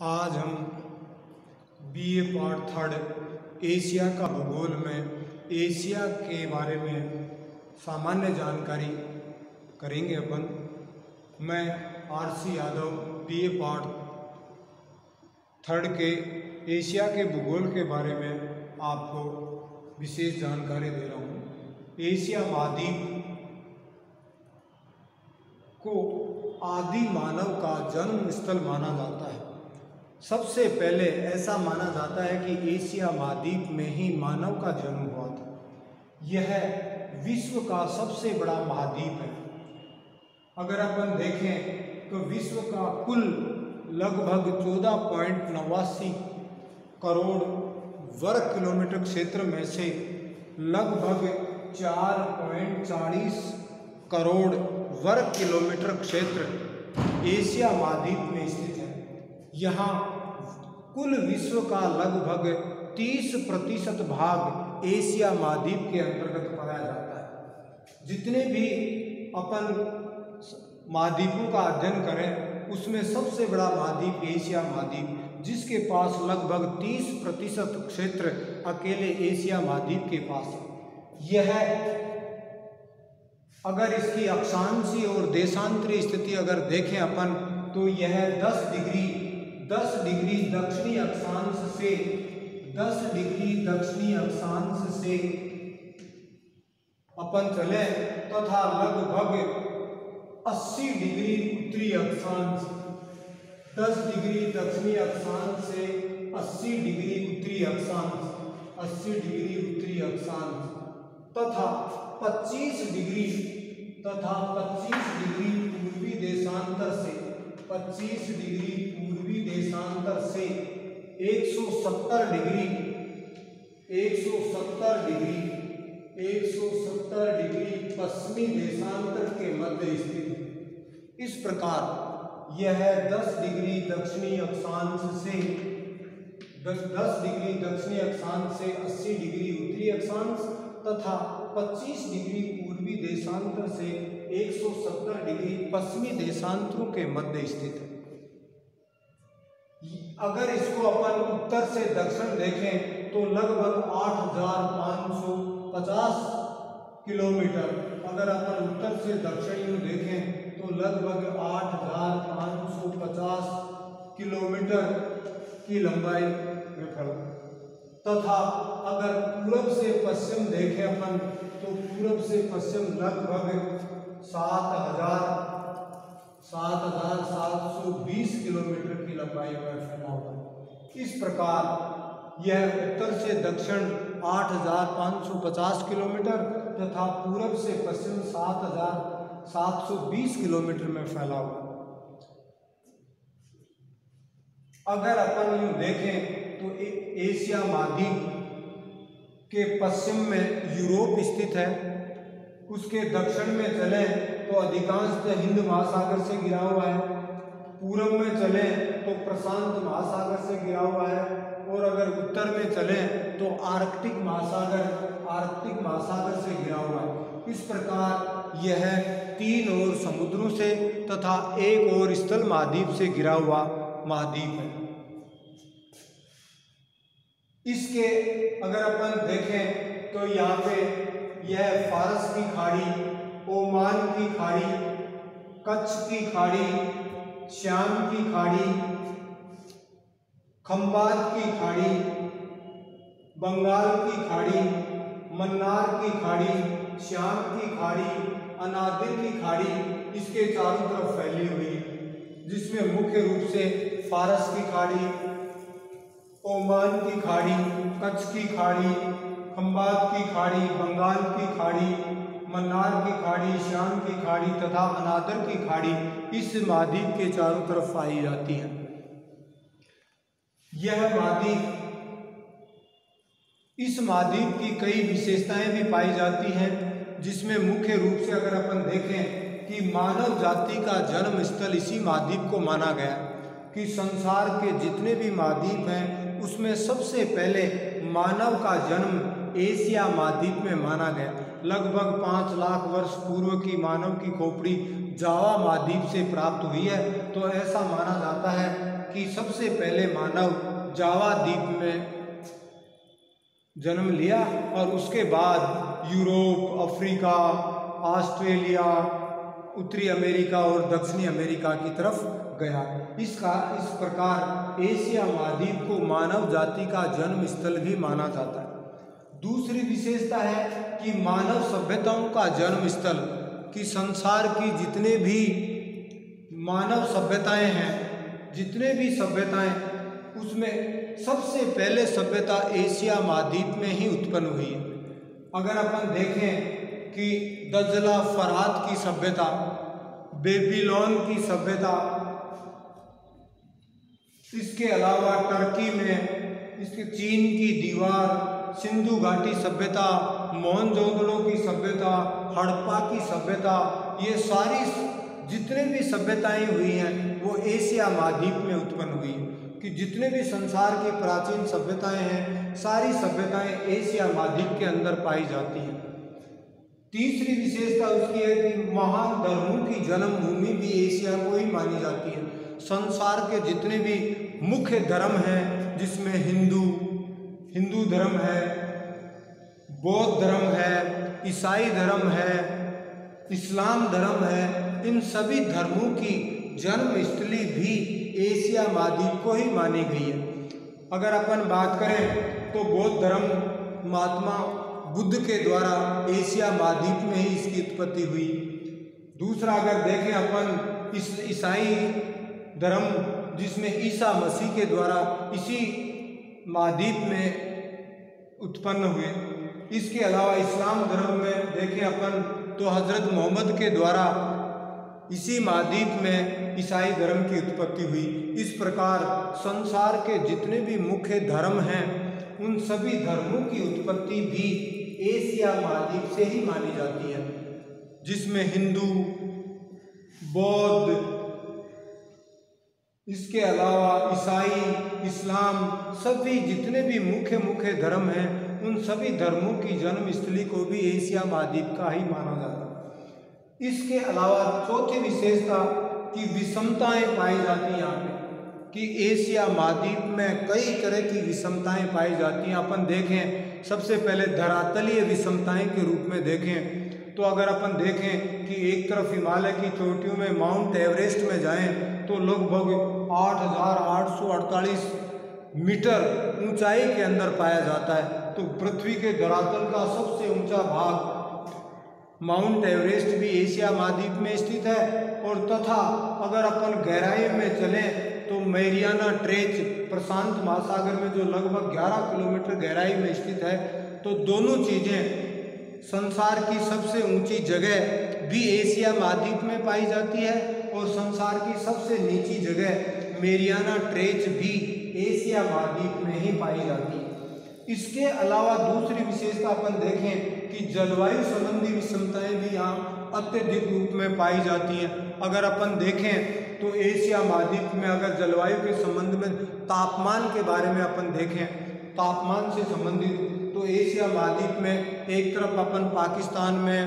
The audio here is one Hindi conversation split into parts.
आज हम बीए पार्ट थर्ड एशिया का भूगोल में एशिया के बारे में सामान्य जानकारी करेंगे अपन। मैं RC Yadav BA part third के एशिया के भूगोल के बारे में आपको विशेष जानकारी दे रहा हूँ। एशिया महाद्वीप को आदि मानव का जन्म स्थल माना जाता है। सबसे पहले ऐसा माना जाता है कि एशिया महाद्वीप में ही मानव का जन्म हुआ था। यह विश्व का सबसे बड़ा महाद्वीप है। अगर अपन देखें तो विश्व का कुल लगभग 14.89 करोड़ वर्ग किलोमीटर क्षेत्र में से लगभग 4.40 करोड़ वर्ग किलोमीटर क्षेत्र एशिया महाद्वीप में स्थित है। यहाँ कुल विश्व का लगभग 30% भाग एशिया महाद्वीप के अंतर्गत पाया जाता है। जितने भी अपन महाद्वीपों का अध्ययन करें उसमें सबसे बड़ा महाद्वीप एशिया महाद्वीप, जिसके पास लगभग 30% क्षेत्र अकेले एशिया महाद्वीप के पास है। यह अगर इसकी अक्षांशीय और देशांतरीय स्थिति अगर देखें अपन तो यह 10 डिग्री दक्षिणी अक्षांश से 10 डिग्री दक्षिणी अक्षांश से अपन चले तथा लगभग 80 डिग्री उत्तरी अक्षांश, 10 डिग्री दक्षिणी अक्षांश से 80 डिग्री उत्तरी अक्षांश, 80 डिग्री उत्तरी अक्षांश तथा 25 डिग्री पूर्वी देशांतर से 25 डिग्री पूर्वी देशांतर से 170 डिग्री पश्चिमी देशांतर के मध्य स्थित है। इस प्रकार यह 10 डिग्री दक्षिणी अक्षांश से 80 डिग्री उत्तरी अक्षांश तथा 25 डिग्री पूर्वी देशांतर से 170 डिग्री पश्चिमी देशांतरों के मध्य स्थित है। अगर इसको अपन उत्तर से दक्षिण देखें तो लगभग 8,550 किलोमीटर, अगर अपन उत्तर से दक्षिण देखें तो लगभग 8,550 किलोमीटर की लंबाई में फैला तथा अगर पूरब से पश्चिम देखें अपन तो पूरब से पश्चिम लगभग 7,720 किलोमीटर की लंबाई में फैला हुआ है। इस प्रकार यह उत्तर से दक्षिण 8,550 किलोमीटर तथा पूरब से पश्चिम 7,720 किलोमीटर में फैला हुआ है। अगर अपन यूँ देखें तो एशिया महाद्वीप के पश्चिम में यूरोप स्थित है, उसके दक्षिण में चलें तो अधिकांशतः हिंद महासागर से घिरा हुआ है, पूरब में चलें तो प्रशांत महासागर से घिरा हुआ है और अगर उत्तर में चलें तो आर्कटिक महासागर से घिरा हुआ है। इस प्रकार यह 3 ओर समुद्रों से तथा 1 ओर स्थल महाद्वीप से घिरा हुआ महाद्वीप है। इसके अगर अपन देखें तो यहाँ पे यह फारस की खाड़ी, ओमान की खाड़ी, कच्छ की खाड़ी, श्याम की खाड़ी, खंबात की खाड़ी, बंगाल की खाड़ी, मन्नार की खाड़ी, श्याम की खाड़ी, अनादिर की खाड़ी इसके चारों तरफ फैली हुई है, जिसमें मुख्य रूप से फारस की खाड़ी, ओमान की खाड़ी, कच्छ की खाड़ी, खंबात की खाड़ी, बंगाल की खाड़ी, मन्नार की खाड़ी, श्याम की खाड़ी तथा अनादर की खाड़ी इस महाद्वीप के चारों तरफ पाई जाती है। इस महाद्वीप की कई विशेषताएं भी पाई जाती हैं, जिसमें मुख्य रूप से अगर अपन देखें कि मानव जाति का जन्म स्थल इसी महाद्वीप को माना गया कि संसार के जितने भी महाद्वीप हैं उसमें सबसे पहले मानव का जन्म एशिया महाद्वीप में माना गया। लगभग 5 लाख वर्ष पूर्व की मानव की खोपड़ी जावा महाद्वीप से प्राप्त हुई है। तो ऐसा माना जाता है कि सबसे पहले मानव जावा द्वीप में जन्म लिया और उसके बाद यूरोप, अफ्रीका, ऑस्ट्रेलिया, उत्तरी अमेरिका और दक्षिणी अमेरिका की तरफ गया। इस प्रकार एशिया महाद्वीप को मानव जाति का जन्म स्थल भी माना जाता है। दूसरी विशेषता है कि मानव सभ्यताओं का जन्म स्थल, कि संसार की जितने भी मानव सभ्यताएं हैं, जितने भी सभ्यताएं, उसमें सबसे पहले सभ्यता एशिया महाद्वीप में ही उत्पन्न हुई है। अगर अपन देखें कि दज्जला फरात की सभ्यता, बेबीलोन की सभ्यता, इसके अलावा टर्की में इसके चीन की दीवार, सिंधु घाटी सभ्यता, मोहनजोदड़ो की सभ्यता, हड़प्पा की सभ्यता, ये सारी जितने भी सभ्यताएं हुई हैं वो एशिया महाद्वीप में उत्पन्न हुई है। कि जितने भी संसार की प्राचीन सभ्यताएं हैं, सारी सभ्यताएं एशिया महाद्वीप के अंदर पाई जाती हैं। तीसरी विशेषता उसकी है कि महान धर्मों की जन्मभूमि भी एशिया को ही मानी जाती है। संसार के जितने भी मुख्य धर्म हैं, जिसमें हिंदू धर्म है, बौद्ध धर्म है, ईसाई धर्म है, इस्लाम धर्म है, इन सभी धर्मों की जन्मस्थली भी एशिया महाद्वीप को ही मानी गई है। अगर अपन बात करें तो बौद्ध धर्म महात्मा बुद्ध के द्वारा एशिया महाद्वीप में ही इसकी उत्पत्ति हुई। दूसरा अगर देखें अपन ईसाई धर्म, जिसमें ईसा मसीह के द्वारा इसी महाद्वीप में उत्पन्न हुए। इसके अलावा इस्लाम धर्म में देखें अपन तो हजरत मोहम्मद के द्वारा इसी महाद्वीप में ईसाई धर्म की उत्पत्ति हुई। इस प्रकार संसार के जितने भी मुख्य धर्म हैं, उन सभी धर्मों की उत्पत्ति भी एशिया महाद्वीप से ही मानी जाती है, जिसमें हिंदू, बौद्ध, इसके अलावा ईसाई, इस्लाम, सभी जितने भी मुख्य धर्म हैं, उन सभी धर्मों की जन्मस्थली को भी एशिया महाद्वीप का ही माना जाता है। इसके अलावा चौथी विशेषता की विषमताएं पाई जाती हैं यहाँ पे, कि एशिया महाद्वीप में कई तरह की विषमताएं पाई जाती हैं। अपन देखें सबसे पहले धरातलीय विषमताएं के रूप में देखें तो अगर अपन देखें कि एक तरफ हिमालय की चोटियों में माउंट एवरेस्ट में जाएं तो लगभग 8,848 मीटर ऊंचाई के अंदर पाया जाता है। तो पृथ्वी के धरातल का सबसे ऊंचा भाग माउंट एवरेस्ट भी एशिया महाद्वीप में स्थित है। और तथा अगर अपन गहराई में चलें तो मैरियाना ट्रेंच प्रशांत महासागर में जो लगभग 11 किलोमीटर गहराई में स्थित है। तो दोनों चीज़ें, संसार की सबसे ऊंची जगह भी एशिया महाद्वीप में पाई जाती है और संसार की सबसे नीची जगह मैरियाना ट्रेंच भी एशिया महाद्वीप में ही पाई जाती है। इसके अलावा दूसरी विशेषता अपन देखें कि जलवायु संबंधी विषमताएं भी यहाँ अत्यधिक रूप में पाई जाती हैं। अगर अपन देखें तो एशिया महाद्वीप में अगर जलवायु के संबंध में तापमान के बारे में अपन देखें, तापमान से संबंधित, तो एशिया महाद्वीप में एक तरफ अपन पाकिस्तान में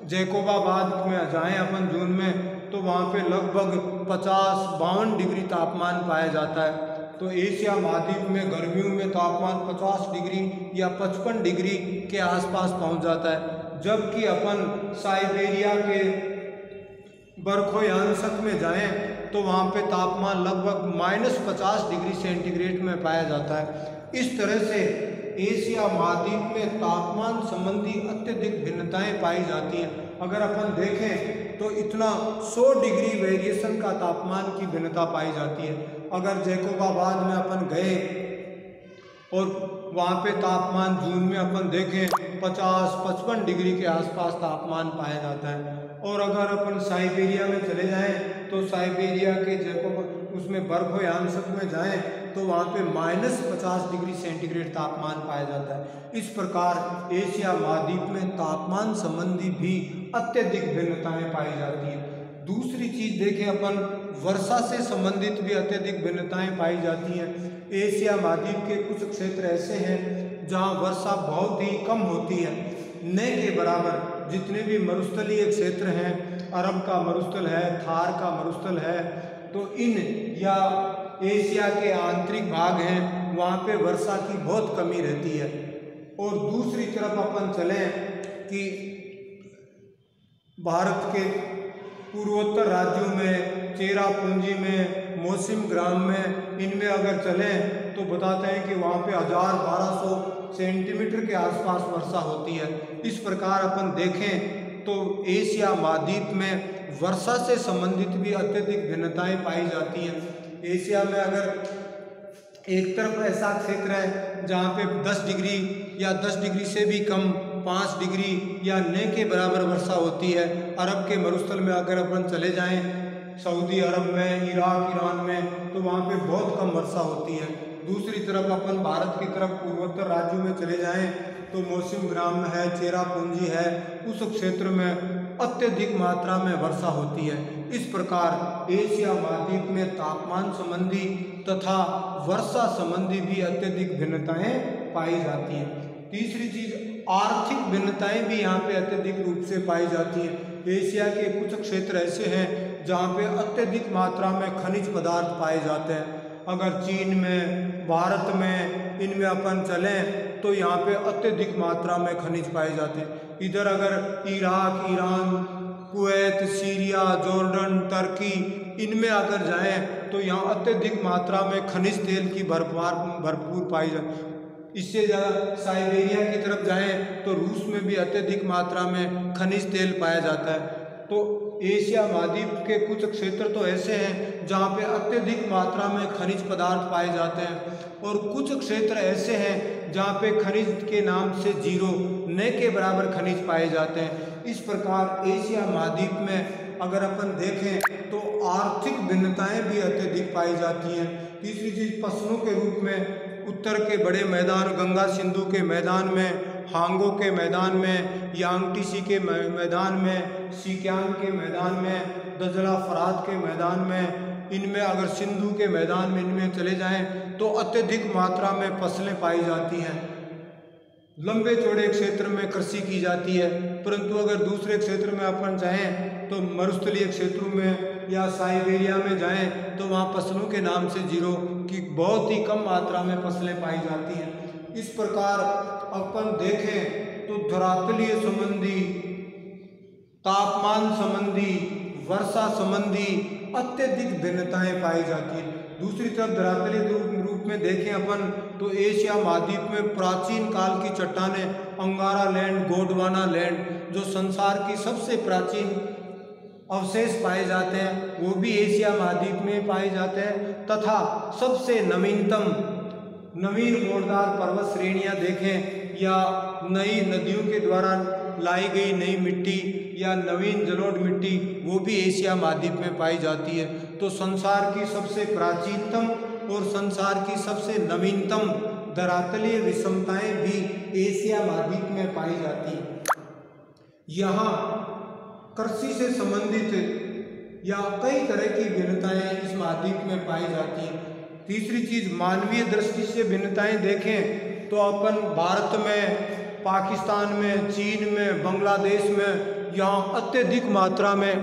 जैकोबाबाद में जाएं अपन जून में तो वहाँ पे लगभग 50-52 डिग्री तापमान पाया जाता है। तो एशिया महाद्वीप में गर्मियों में तापमान 50 डिग्री या 55 डिग्री के आसपास पहुँच जाता है। जबकि अपन साइबेरिया के बर्फोयांशक में जाएं तो वहाँ पे तापमान लगभग -50 डिग्री सेंटीग्रेड में पाया जाता है। इस तरह से एशिया महाद्वीप में तापमान संबंधी अत्यधिक भिन्नताएं पाई जाती हैं। अगर अपन देखें तो इतना 100 डिग्री वेरिएशन का तापमान की भिन्नता पाई जाती है। अगर जैकोबाबाद में अपन गए और वहाँ पे तापमान जून में अपन देखें 50-55 डिग्री के आसपास तापमान पाया जाता है। और अगर अपन साइबेरिया में चले जाएं तो साइबेरिया के उसमें बर्फोयांशक में जाएं तो वहाँ पे -50 डिग्री सेंटीग्रेड तापमान पाया जाता है। इस प्रकार एशिया महाद्वीप में तापमान संबंधी भी अत्यधिक भिन्नताएं पाई जाती हैं। दूसरी चीज़ देखें अपन, वर्षा से संबंधित भी अत्यधिक भिन्नताएं पाई जाती हैं। एशिया महाद्वीप के कुछ क्षेत्र ऐसे हैं जहाँ वर्षा बहुत ही कम होती है, न के बराबर जितने भी मरुस्थलीय क्षेत्र हैं, अरब का मरुस्थल है, थार का मरुस्थल है, तो इन या एशिया के आंतरिक भाग हैं वहाँ पे वर्षा की बहुत कमी रहती है। और दूसरी तरफ अपन चलें कि भारत के पूर्वोत्तर राज्यों में, चेरापूंजी में, मौसिम ग्राम में, इनमें अगर चलें तो बताते हैं कि वहाँ पे 1000-1200 सेंटीमीटर के आसपास वर्षा होती है। इस प्रकार अपन देखें तो एशिया महाद्वीप में वर्षा से संबंधित भी अत्यधिक भिन्नताएं पाई जाती हैं। एशिया में अगर एक तरफ ऐसा क्षेत्र है जहाँ पे 10 डिग्री या 10 डिग्री से भी कम 5 डिग्री या न के बराबर वर्षा होती है। अरब के मरुस्थल में अगर अपन चले जाएं, सऊदी अरब में, इराक, ईरान में, तो वहाँ पे बहुत कम वर्षा होती है। दूसरी तरफ अपन भारत की तरफ पूर्वोत्तर राज्यों में चले जाएं तो मौसिम ग्राम है, चेरापूंजी है, उस क्षेत्र में अत्यधिक मात्रा में वर्षा होती है। इस प्रकार एशिया महाद्वीप में तापमान संबंधी तथा वर्षा संबंधी भी अत्यधिक भिन्नताएं पाई जाती हैं। तीसरी चीज, आर्थिक भिन्नताएं भी यहाँ पे अत्यधिक रूप से पाई जाती हैं। एशिया के कुछ क्षेत्र ऐसे हैं जहाँ पे अत्यधिक मात्रा में खनिज पदार्थ पाए जाते हैं। अगर चीन में, भारत में, इनमें अपन चलें तो यहाँ पे अत्यधिक मात्रा में खनिज पाए जाते हैं। इधर अगर Iraq, Iran, Kuwait, Syria, Jordan, Turkey, इनमें अगर जाएं तो यहाँ अत्यधिक मात्रा में खनिज तेल की भरपूर पाई जाती। इससे ज़्यादा साइबेरिया की तरफ जाएं तो रूस में भी अत्यधिक मात्रा में खनिज तेल पाया जाता है। तो एशिया महाद्वीप के कुछ क्षेत्र तो ऐसे हैं जहाँ पे अत्यधिक मात्रा में खनिज पदार्थ पाए जाते हैं और कुछ क्षेत्र ऐसे हैं जहाँ पे खनिज के नाम से जीरो, न के बराबर खनिज पाए जाते हैं। इस प्रकार एशिया महाद्वीप में अगर अपन देखें तो आर्थिक भिन्नताएं भी अत्यधिक पाई जाती हैं। तीसरी चीज, फसलों के रूप में उत्तर के बड़े मैदान, गंगा सिंधु के मैदान में, हांगो के मैदान में, यांगटीसी के मैदान में, सिकियांग के मैदान में, दजला फरात के मैदान में, इनमें अगर सिंधु के मैदान में इनमें चले जाएं तो अत्यधिक मात्रा में फसलें पाई जाती हैं। लंबे चौड़े क्षेत्र में कृषि की जाती है। परंतु अगर दूसरे क्षेत्र में अपन जाएं तो मरुस्थलीय क्षेत्रों में या साइबेरिया में जाएं तो वहाँ फसलों के नाम से जीरो की बहुत ही कम मात्रा में फसलें पाई जाती हैं। इस प्रकार अपन देखें तो धरातलीय संबंधी, तापमान संबंधी, वर्षा संबंधी अत्यधिक भिन्नताएं पाई जाती हैं। दूसरी तरफ धरातलीय रूप में देखें अपन तो एशिया महाद्वीप में प्राचीन काल की चट्टानें, अंगारा लैंड, गोंडवाना लैंड, जो संसार की सबसे प्राचीन अवशेष पाए जाते हैं वो भी एशिया महाद्वीप में पाए जाते हैं। तथा सबसे नवीन मोड़दार पर्वत श्रेणियां देखें या नई नदियों के द्वारा लाई गई नई मिट्टी या नवीन जलोढ़ मिट्टी, वो भी एशिया महाद्वीप में पाई जाती है। तो संसार की सबसे प्राचीनतम और संसार की सबसे नवीनतम धरातलीय विषमताएं भी एशिया महाद्वीप में पाई जाती हैं। यहाँ कृषि से संबंधित या कई तरह की भिन्नताएं इस महाद्वीप में पाई जाती हैं। तीसरी चीज, मानवीय दृष्टि से भिन्नताएं देखें तो अपन भारत में, पाकिस्तान में, चीन में, बांग्लादेश में यहाँ अत्यधिक मात्रा में